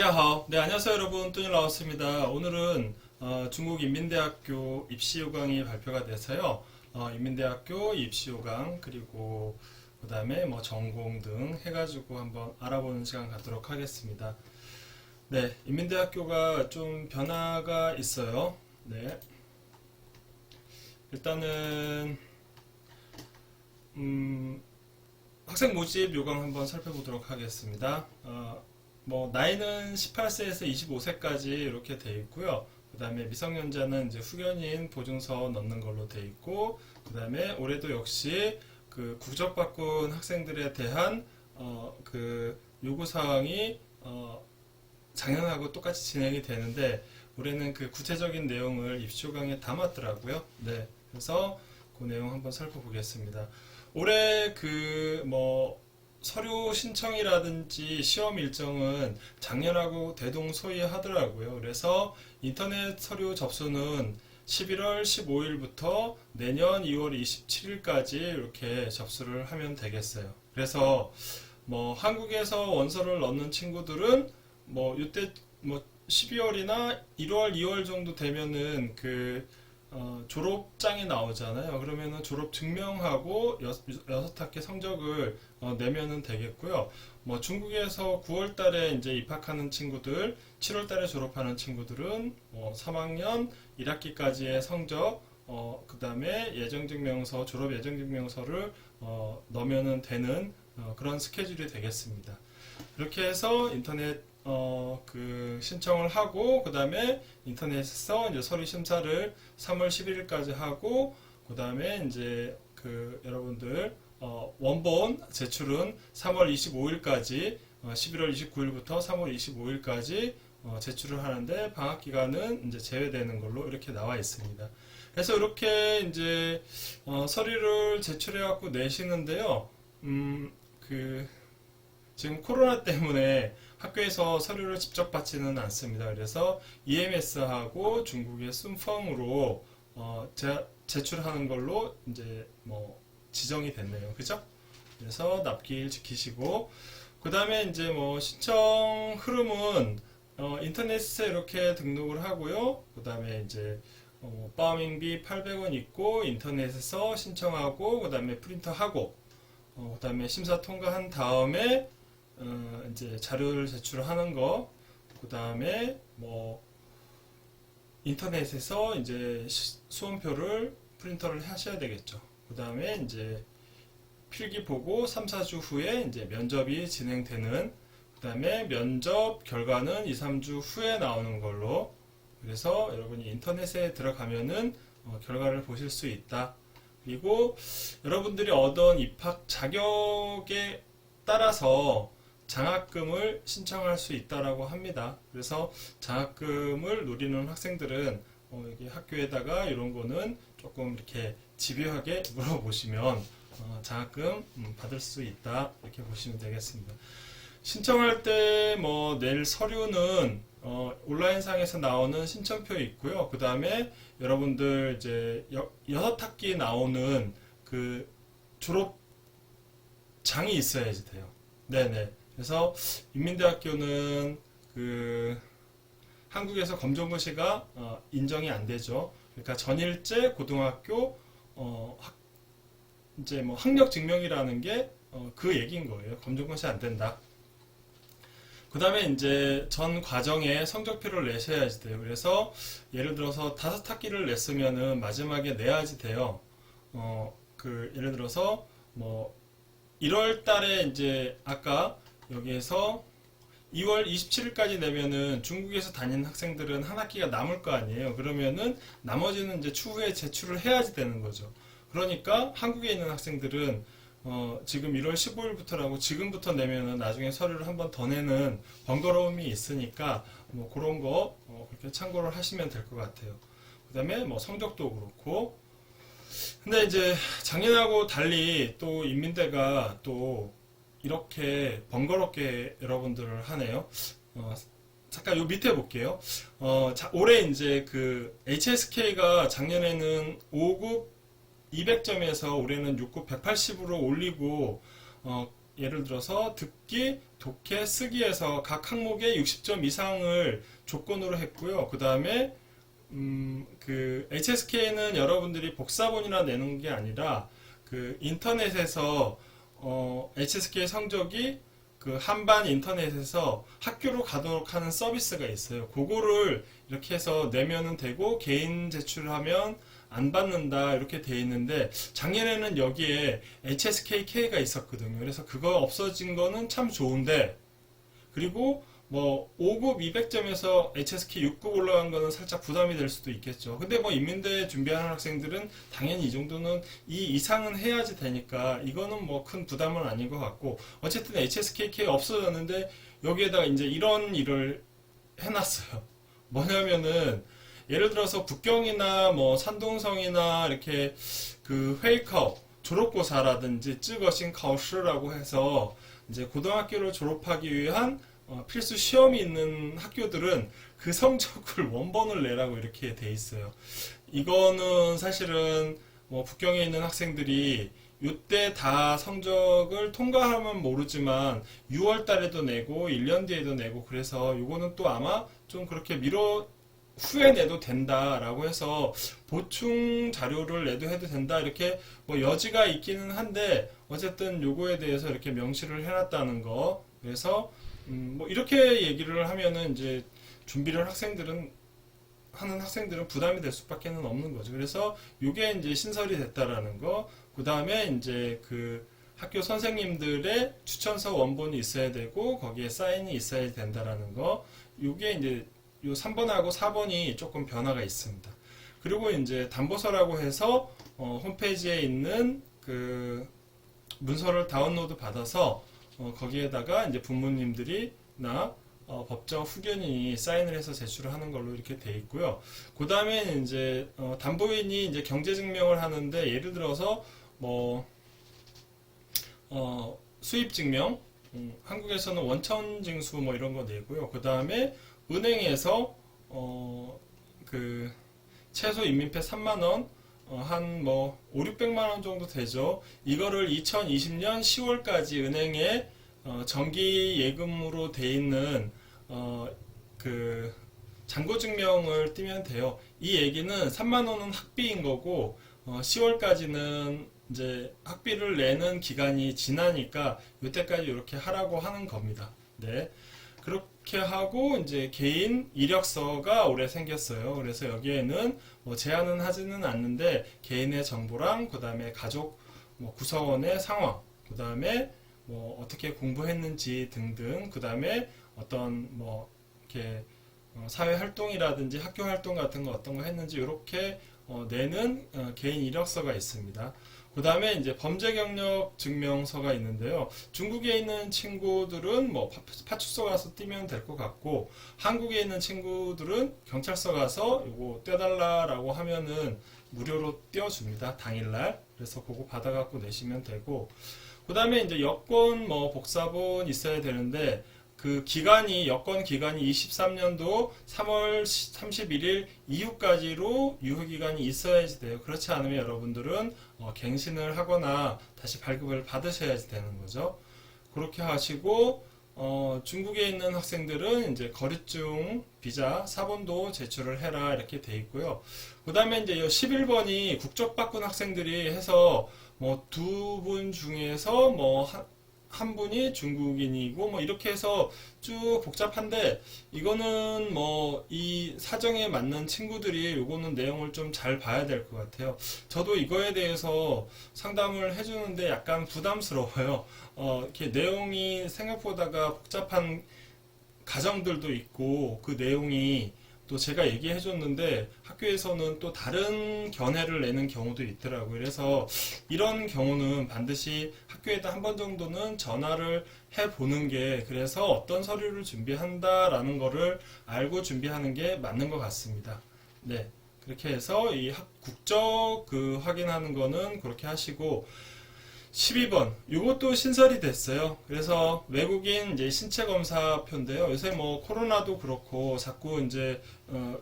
大家好. 네, 안녕하세요 여러분. 뚜니 나왔습니다. 오늘은 중국 인민대학교 입시요강이 발표가 돼서요. 인민대학교 입시요강 그리고 그 다음에 뭐 전공 등 해가지고 한번 알아보는 시간 갖도록 하겠습니다. 네, 인민대학교가 좀 변화가 있어요. 네, 일단은 학생 모집 요강 한번 살펴보도록 하겠습니다. 뭐 나이는 18세에서 25세까지 이렇게 돼 있고요. 그 다음에 미성년자는 이제 후견인 보증서 넣는 걸로 돼 있고, 그 다음에 올해도 역시 그 국적 바꾼 학생들에 대한 그 요구 사항이 작년하고 똑같이 진행이 되는데, 올해는 그 구체적인 내용을 입시요강에 담았더라고요. 네, 그래서 그 내용 한번 살펴보겠습니다. 올해 그 뭐 서류 신청이라든지 시험 일정은 작년하고 대동소이하더라고요. 그래서 인터넷 서류 접수는 11월 15일부터 내년 2월 27일까지 이렇게 접수를 하면 되겠어요. 그래서 뭐 한국에서 원서를 넣는 친구들은 뭐 이때 뭐 12월이나 1월, 2월 정도 되면은 그 졸업장이 나오잖아요. 그러면은 졸업 증명하고 6학기 성적을 내면은 되겠고요. 뭐 중국에서 9월 달에 이제 입학하는 친구들, 7월 달에 졸업하는 친구들은 3학년 1학기까지의 성적, 그 다음에 예정증명서, 졸업 예정증명서를 넣으면은 되는 그런 스케줄이 되겠습니다. 이렇게 해서 인터넷 그 신청을 하고, 그 다음에 인터넷에서 이제 서류 심사를 3월 11일까지 하고, 그 다음에 이제 그 여러분들 원본 제출은 3월 25일까지 11월 29일부터 3월 25일까지 제출을 하는데, 방학 기간은 이제 제외되는 걸로 이렇게 나와 있습니다. 그래서 이렇게 이제 서류를 제출해 갖고 내시는데요. 지금 코로나 때문에 학교에서 서류를 직접 받지는 않습니다. 그래서 EMS하고 중국의 순펑으로 제출하는 걸로 이제 뭐 지정이 됐네요. 그죠? 그래서 납기일 지키시고, 그 다음에 이제 뭐 신청 흐름은 인터넷에 이렇게 등록을 하고요. 그 다음에 이제 파밍비 800원 있고 인터넷에서 신청하고, 그 다음에 프린터하고, 그 다음에 심사 통과한 다음에 이제 자료를 제출하는 거, 그 다음에 뭐 인터넷에서 이제 수험표를 프린터를 하셔야 되겠죠. 그 다음에 이제 필기 보고 3, 4주 후에 이제 면접이 진행되는, 그 다음에 면접 결과는 2, 3주 후에 나오는 걸로. 그래서 여러분이 인터넷에 들어가면은 결과를 보실 수 있다. 그리고 여러분들이 얻은 입학 자격에 따라서 장학금을 신청할 수 있다라고 합니다. 그래서 장학금을 노리는 학생들은 여기 학교에다가 이런 거는 조금 이렇게 집요하게 물어보시면 장학금 받을 수 있다, 이렇게 보시면 되겠습니다. 신청할 때 뭐 낼 서류는 온라인상에서 나오는 신청표 있고요. 그 다음에 여러분들 이제 6학기 나오는 그 졸업장이 있어야지 돼요. 네네. 그래서 인민대학교는 그 한국에서 검정고시가 인정이 안 되죠. 그러니까 전일제 고등학교 이제 뭐 학력 증명이라는 게 그 얘기인 거예요. 검정고시 안 된다. 그 다음에 이제 전 과정에 성적표를 내셔야지 돼요. 그래서 예를 들어서 5학기를 냈으면은 마지막에 내야지 돼요. 그 예를 들어서 뭐 1월 달에 이제 아까 여기에서 2월 27일까지 내면은 중국에서 다니는 학생들은 한 학기가 남을 거 아니에요. 그러면은 나머지는 이제 추후에 제출을 해야지 되는 거죠. 그러니까 한국에 있는 학생들은 지금 1월 15일부터라고 지금부터 내면은 나중에 서류를 한 번 더 내는 번거로움이 있으니까 뭐 그런 거 그렇게 참고를 하시면 될 것 같아요. 그 다음에 뭐 성적도 그렇고. 근데 이제 작년하고 달리 또 인민대가 또 이렇게 번거롭게 여러분들을 하네요. 잠깐 요 밑에 볼게요. 올해 이제 그 HSK가 작년에는 5급 200점에서 올해는 6급 180으로 올리고 예를 들어서 듣기, 독해, 쓰기에서 각 항목에 60점 이상을 조건으로 했고요. 그 다음에 그 HSK는 여러분들이 복사본이나 내는 게 아니라 그 인터넷에서 HSK 성적이 그 한반 인터넷에서 학교로 가도록 하는 서비스가 있어요. 그거를 이렇게 해서 내면은 되고 개인 제출하면 안 받는다 이렇게 돼 있는데 작년에는 여기에 HSKK가 있었거든요. 그래서 그거 없어진 거는 참 좋은데 그리고 뭐 5급 200점에서 HSK 6급 올라간 거는 살짝 부담이 될 수도 있겠죠. 근데 뭐 인민대 준비하는 학생들은 당연히 이 정도는 이 이상은 해야지 되니까 이거는 뭐 큰 부담은 아닌 것 같고 어쨌든 HSKK 없어졌는데 여기에다가 이제 이런 일을 해놨어요. 뭐냐면은 예를 들어서 북경이나 뭐 산동성이나 이렇게 그 회이커 졸업고사라든지 쯔거신 카오시라고 해서 이제 고등학교를 졸업하기 위한 필수 시험이 있는 학교들은 그 성적을 원본을 내라고 이렇게 돼 있어요. 이거는 사실은 뭐 북경에 있는 학생들이 이때 다 성적을 통과하면 모르지만 6월 달에도 내고 1년 뒤에도 내고 그래서 이거는 또 아마 좀 그렇게 후에 내도 된다라고 해서 보충 자료를 내도 해도 된다 이렇게 뭐 여지가 있기는 한데 어쨌든 요거에 대해서 이렇게 명시를 해놨다는 거. 그래서 뭐 이렇게 얘기를 하면은 이제 준비를 하는 학생들은 부담이 될 수밖에는 없는 거죠. 그래서 요게 이제 신설이 됐다라는 거. 그 다음에 이제 그 학교 선생님들의 추천서 원본이 있어야 되고 거기에 사인이 있어야 된다라는 거. 요게 이제 요 3번하고 4번이 조금 변화가 있습니다. 그리고 이제 담보서라고 해서 홈페이지에 있는 그 문서를 다운로드 받아서 거기에다가 이제 부모님들이나 법정 후견인이 사인을 해서 제출을 하는 걸로 이렇게 돼 있고요. 그 다음에 이제 담보인이 이제 경제증명을 하는데 예를 들어서 뭐 수입증명, 한국에서는 원천징수 뭐 이런 거 내고요. 그 다음에 은행에서 그 최소 인민폐 3만 원, 한 뭐 5, 600만 원 정도 되죠. 이거를 2020년 10월까지 은행에 정기 예금으로 돼 있는 그 잔고증명을 띄면 돼요. 이 얘기는 3만 원은 학비인 거고 10월까지는 이제 학비를 내는 기간이 지나니까 이때까지 이렇게 하라고 하는 겁니다. 네. 그렇게 하고 이제 개인 이력서가 올해 생겼어요. 그래서 여기에는 뭐 제한은 하지는 않는데 개인의 정보랑 그 다음에 가족 뭐 구성원의 상황, 그 다음에 뭐 어떻게 공부했는지 등등, 그 다음에 어떤 뭐 이렇게 사회 활동이라든지 학교 활동 같은 거 어떤 거 했는지 이렇게 내는 개인 이력서가 있습니다. 그 다음에 이제 범죄 경력 증명서가 있는데요. 중국에 있는 친구들은 뭐 파출소 가서 띄면 될 것 같고 한국에 있는 친구들은 경찰서 가서 이거 떼달라라고 하면은 무료로 띄워줍니다. 당일날. 그래서 그거 받아갖고 내시면 되고 그 다음에 이제 여권 뭐 복사본 있어야 되는데 그 기간이 여권 기간이 23년도 3월 31일 이후까지로 유효기간이 있어야지 돼요. 그렇지 않으면 여러분들은 갱신을 하거나 다시 발급을 받으셔야지 되는 거죠. 그렇게 하시고 중국에 있는 학생들은 이제 거류증 비자 사본도 제출을 해라 이렇게 돼 있고요. 그 다음에 이제 11번이 국적 바꾼 학생들이 해서 뭐 두 분 중에서 뭐 한 분이 중국인이고 뭐 이렇게 해서 쭉 복잡한데 이거는 뭐 이 사정에 맞는 친구들이 요거는 내용을 좀 잘 봐야 될 것 같아요. 저도 이거에 대해서 상담을 해주는데 약간 부담스러워요. 이렇게 내용이 생각보다가 복잡한 가정들도 있고 그 내용이 또 제가 얘기해 줬는데 학교에서는 또 다른 견해를 내는 경우도 있더라고요. 그래서 이런 경우는 반드시 학교에다 한 번 정도는 전화를 해 보는 게 그래서 어떤 서류를 준비한다라는 거를 알고 준비하는 게 맞는 것 같습니다. 네. 그렇게 해서 이 국적 그 확인하는 거는 그렇게 하시고 12번. 이것도 신설이 됐어요. 그래서 외국인 이제 신체 검사표인데요. 요새 뭐 코로나도 그렇고 자꾸 이제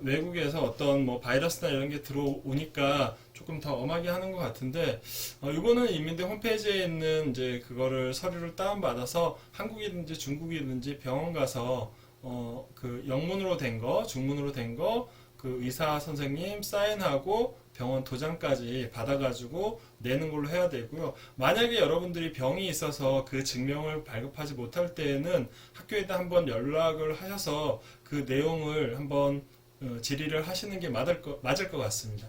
외국에서 어떤 뭐 바이러스나 이런 게 들어오니까 조금 더 엄하게 하는 것 같은데, 이거는 이민대 홈페이지에 있는 이제 그거를 서류를 다운받아서 한국이든지 중국이든지 병원 가서 그 영문으로 된 거, 중문으로 된 거, 그 의사 선생님 사인하고 병원 도장까지 받아가지고 내는 걸로 해야 되고요. 만약에 여러분들이 병이 있어서 그 증명을 발급하지 못할 때에는 학교에다 한번 연락을 하셔서 그 내용을 한번 질의를 하시는 게 맞을 것 같습니다.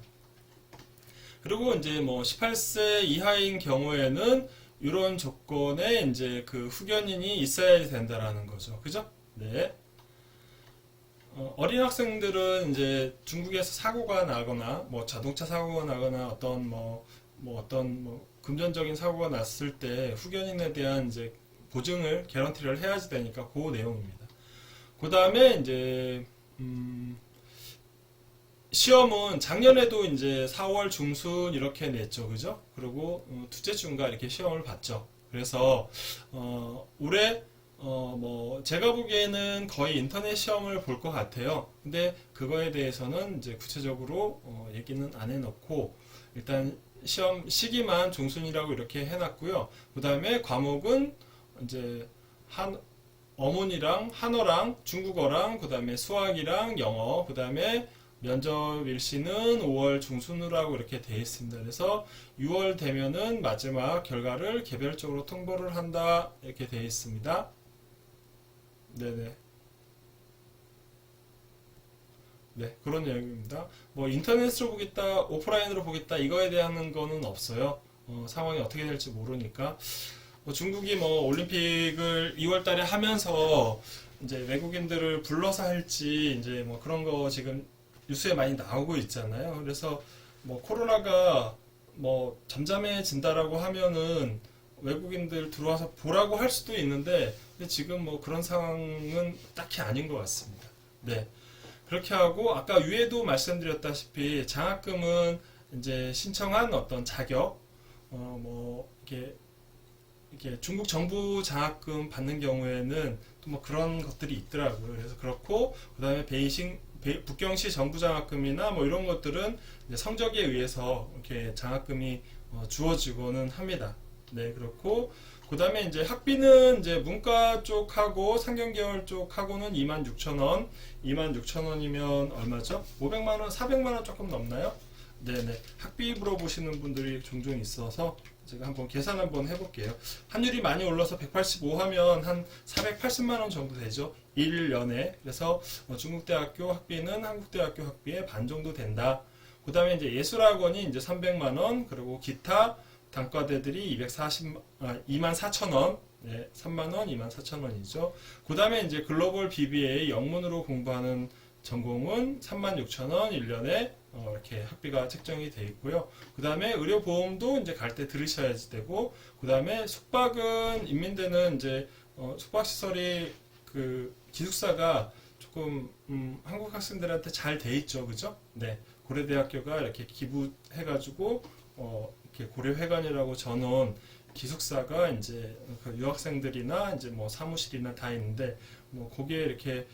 그리고 이제 뭐 18세 이하인 경우에는 이런 조건에 이제 그 후견인이 있어야 된다라는 거죠. 그죠? 네. 어린 학생들은 이제 중국에서 사고가 나거나 뭐 자동차 사고가 나거나 어떤 금전적인 사고가 났을 때 후견인에 대한 이제 보증을 개런티를 해야지 되니까 그 내용입니다. 그 다음에 이제 시험은 작년에도 이제 4월 중순 이렇게 냈죠, 그죠? 그리고 둘째 주인가 이렇게 시험을 봤죠. 그래서 올해 뭐 제가 보기에는 거의 인터넷 시험을 볼 것 같아요. 근데 그거에 대해서는 이제 구체적으로 얘기는 안 해놓고 일단 시험 시기만 중순이라고 이렇게 해놨고요. 그 다음에 과목은 이제 어문이랑 한어랑 중국어랑 그 다음에 수학이랑 영어 그 다음에 면접 일시는 5월 중순으로 하고 이렇게 되어 있습니다. 그래서 6월 되면은 마지막 결과를 개별적으로 통보를 한다 이렇게 되어 있습니다. 네네. 네, 그런 내용입니다. 뭐 인터넷으로 보겠다, 오프라인으로 보겠다 이거에 대한 거는 없어요. 상황이 어떻게 될지 모르니까. 중국이 뭐 올림픽을 2월 달에 하면서 이제 외국인들을 불러서 할지 이제 뭐 그런 거 지금 뉴스에 많이 나오고 있잖아요. 그래서 뭐 코로나가 뭐 잠잠해진다라고 하면은 외국인들 들어와서 보라고 할 수도 있는데 근데 지금 뭐 그런 상황은 딱히 아닌 것 같습니다. 네. 그렇게 하고 아까 위에도 말씀드렸다시피 장학금은 이제 신청한 어떤 자격 뭐 이렇게 중국 정부 장학금 받는 경우에는 또 뭐 그런 것들이 있더라고요. 그래서 그렇고 그다음에 북경시 정부 장학금이나 뭐 이런 것들은 이제 성적에 의해서 이렇게 장학금이 주어지고는 합니다. 네, 그렇고 그다음에 이제 학비는 이제 문과 쪽하고 상경계열 쪽하고는 26,000원, 26,000원이면 얼마죠? 500만 원, 400만 원 조금 넘나요? 네네. 학비 물어보시는 분들이 종종 있어서 제가 한번 계산 한번 해볼게요. 환율이 많이 올라서 185 하면 한 480만 원 정도 되죠. 1년에. 그래서 중국대학교 학비는 한국대학교 학비의 반 정도 된다. 그 다음에 이제 예술학원이 이제 300만 원, 그리고 기타 단과대들이 24,000원, 네, 3만원, 24,000원이죠. 그 다음에 이제 글로벌 BBA 영문으로 공부하는 전공은 36,000원 1년에 이렇게 학비가 책정이 되어 있고요. 그 다음에 의료보험도 이제 갈 때 들으셔야지 되고, 그 다음에 숙박은 인민대는 이제 숙박시설이 그 기숙사가 조금 한국 학생들한테 잘 돼 있죠, 그죠? 네, 고려대학교가 이렇게 기부해가지고 이렇게 고려회관이라고 전원 기숙사가 이제 그 유학생들이나 이제 뭐 사무실이나 다 있는데 뭐 거기에 이렇게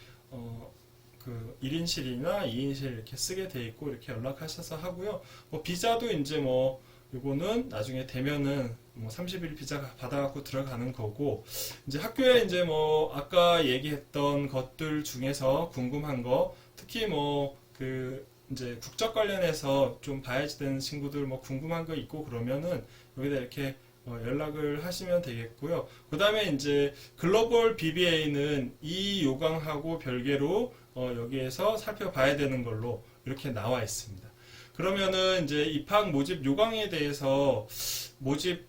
그 1인실이나 2인실 이렇게 쓰게 돼 있고 이렇게 연락하셔서 하고요. 뭐 비자도 이제 뭐 요거는 나중에 되면은 뭐 30일 비자 받아갖고 들어가는 거고 이제 학교에 이제 뭐 아까 얘기했던 것들 중에서 궁금한 거 특히 뭐 그 이제 국적 관련해서 좀 봐야지 되는 친구들 뭐 궁금한 거 있고 그러면은 여기다 이렇게 연락을 하시면 되겠고요. 그 다음에 이제 글로벌 BBA는 이 요강하고 별개로 여기에서 살펴봐야 되는 걸로 이렇게 나와 있습니다. 그러면은 이제 입학 모집 요강에 대해서 모집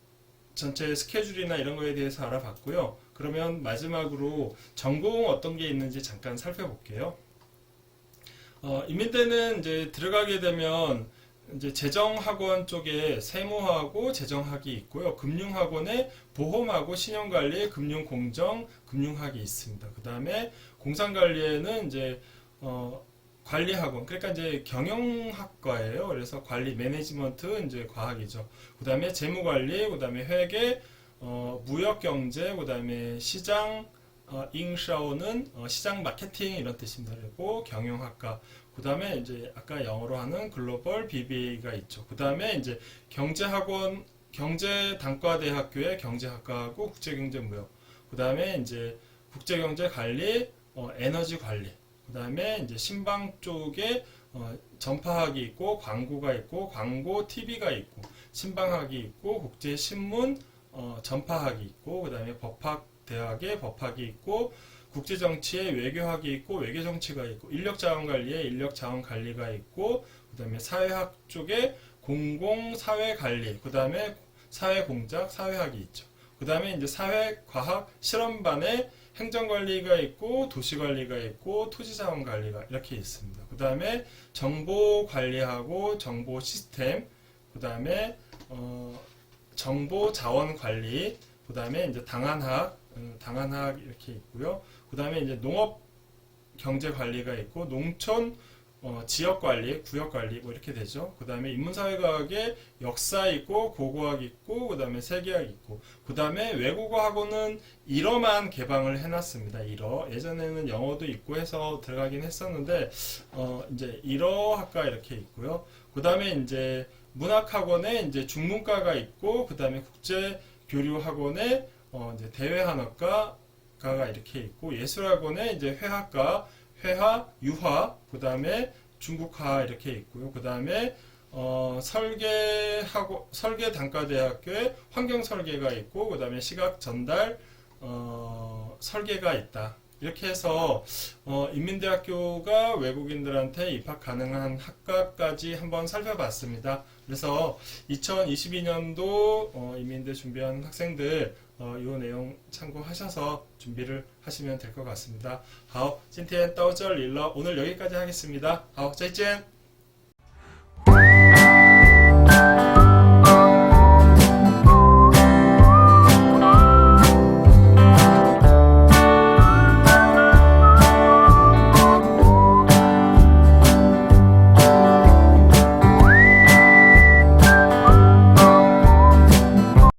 전체 스케줄이나 이런 거에 대해서 알아봤고요. 그러면 마지막으로 전공 어떤 게 있는지 잠깐 살펴볼게요. 인민대는 이제 들어가게 되면 이제 재정학원 쪽에 세무하고 재정학이 있고요. 금융학원에 보험하고 신용관리, 금융공정, 금융학이 있습니다. 그 다음에 공상관리에는 이제 관리학원, 그러니까 이제 경영학과예요. 그래서 관리 매니지먼트 이제 과학이죠. 그다음에 재무관리, 그다음에 회계, 무역경제, 그다음에 시장, 잉샤오는 시장 마케팅 이런 뜻입니다. 그리고 경영학과, 그다음에 이제 아까 영어로 하는 글로벌 BBA가 있죠. 그다음에 이제 경제학원, 경제단과대학교의 경제학과하고 국제경제무역, 그다음에 이제 국제경제관리, 에너지관리, 그다음에 이제 신방 쪽에 전파학이 있고 광고가 있고 광고 TV가 있고 신방학이 있고 국제신문 전파학이 있고 그다음에 법학 대학의 법학이 있고 국제정치에 외교학이 있고 외교정치가 있고 인력자원관리에 인력자원관리가 있고 그다음에 사회학 쪽에 공공사회관리, 그다음에 사회공작 사회학이 있죠. 그다음에 이제 사회과학 실험반에 행정관리가 있고 도시관리가 있고 토지자원관리가 이렇게 있습니다. 그 다음에 정보관리하고 정보시스템, 그 다음에 정보자원관리, 그 다음에 이제 당한학 이렇게 있고요. 그 다음에 이제 농업경제관리가 있고 농촌 지역관리, 구역관리 뭐 이렇게 되죠. 그 다음에 인문사회과학에 역사 있고 고고학 있고 그 다음에 세계학 있고 그 다음에 외국어 학원은 일어만 개방을 해놨습니다. 일어 예전에는 영어도 있고 해서 들어가긴 했었는데 이제 일어 학과 이렇게 있고요. 그 다음에 이제 문학학원에 이제 중문과가 있고 그 다음에 국제교류학원에 이제 대외한어과가 이렇게 있고 예술학원에 이제 회화과 회화, 유화, 그 다음에 중국화 이렇게 있고요. 그 다음에 설계단과대학교에 환경설계가 있고 그 다음에 시각전달 설계가 있다. 이렇게 해서 인민대학교가 외국인들한테 입학 가능한 학과까지 한번 살펴봤습니다. 그래서 2022년도 인민대 준비한 학생들 이 내용 참고하셔서 준비를 하시면 될 것 같습니다. 好，今天到这里了， 오늘 여기까지 하겠습니다. 好，再见。